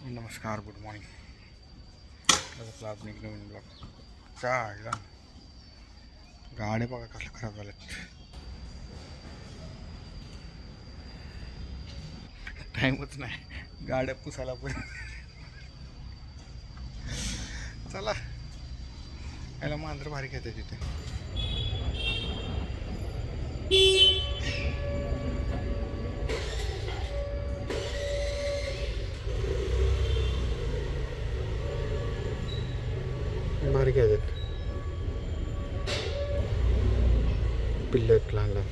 नमस्कार, good morning. आपला आपण एक नवीन ब्लॉग चायला गाड्या बघा कसल्या खराब झाल्यात. टाईमच नाही गाड्या पुसायला पण. चला याला मांजर भारी घेते तिथे. भारी घ्यायचे पिल्लत लहान लहान.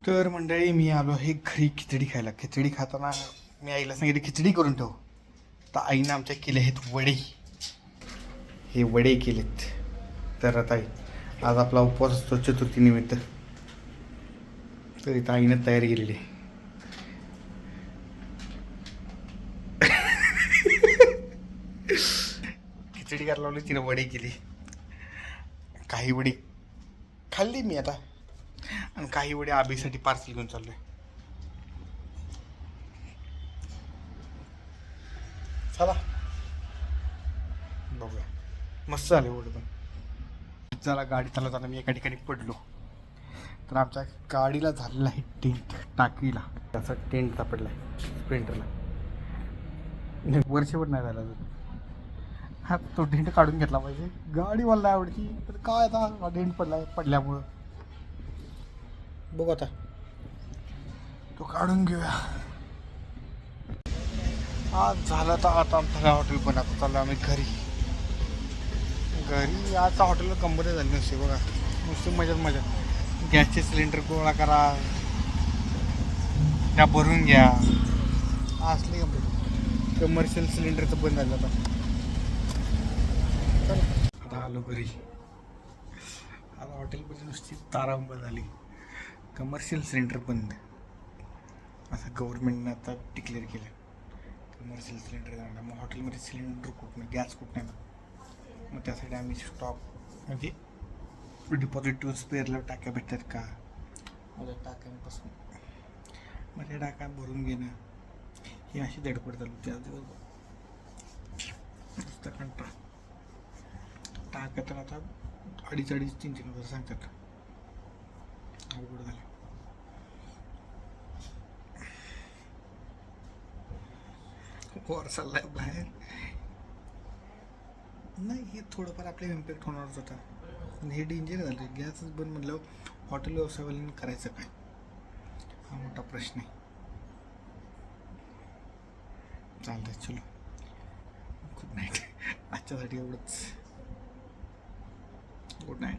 तर मंडळी, मी आलो आहे घरी खिचडी खायला. खिचडी खाताना मी आईला सांगितलं खिचडी करून ठेव. तर आईनं आमच्या केले आहेत वडे. हे वडे केलेत. तर आता आज आपला उपवास असतो चतुर्थीनिमित्त. तर इथं आईनं तयारी केलेली आहे. खिचडी करायला लावली, तिने वडी केली. काही वडी खाल्ली मी आता, आणि काही वडी आबीसाठी पार्सल घेऊन चाललोय. चला बघूया. मस्त झाले वडे पण. चला गाडी चालवताना मी एका ठिकाणी पडलो. तर आमच्या गाडीला झालेला आहे टेंट, टाकीला त्याचा टेंट सापडला आहे स्प्लेंडरला. वर्षभर नाही झाला अजून. हा, तो टेंट काढून घेतला पाहिजे. गाडी मला नाही आवडती, पण काय आता टेंट पडल्यामुळं बघू आता तो काढून घेऊया. आज झालं तर आता आमचं हॉटेल पण आता चाललो आम्ही घरी. आता हॉटेलला कंपनी झाली नसते बघा. नुसती मजा. गॅसचे सिलेंडर गोळा करा, त्या भरून घ्या, असली कंपनी. कमर्शियल सिलेंडरचं बंद झालं आता आलो घरी. आता हॉटेलमध्ये नुसती तारांब झाली. कमर्शियल सिलेंडर बंद, असं गव्हर्नमेंटनं आता डिक्लेअर केलं. कमर्शियल सिलेंडर जाणार. मग हॉटेलमध्ये सिलेंडर कुठनं, गॅस कुठनं ना. मग त्यासाठी आम्ही स्टॉक म्हणजे डिपॉझिट टू स्पेअरला टाक्या भेटतात का, माझ्या टाक्यांपासून मग त्या टाक्या भरून घेणं, ही अशी धडपड चालू त्याच दिवस. नुसतं कंटाळा. टाक्या तर आता 2,500-3,000 हजार सांगतात. अवघड झालं. वर चाललाय बाहेर. नाही, हे थोडंफार आपल्याला इम्पॅक्ट होणारच होता. हे डेंजर झालं. गॅसच बंद म्हटल्यावर हॉटेल व्यवसायावाल्यांनी करायचं काय, हा मोठा प्रश्न आहे. चालतंय, चलो गुड नाईट. आजच्यासाठी एवढंच. Good night.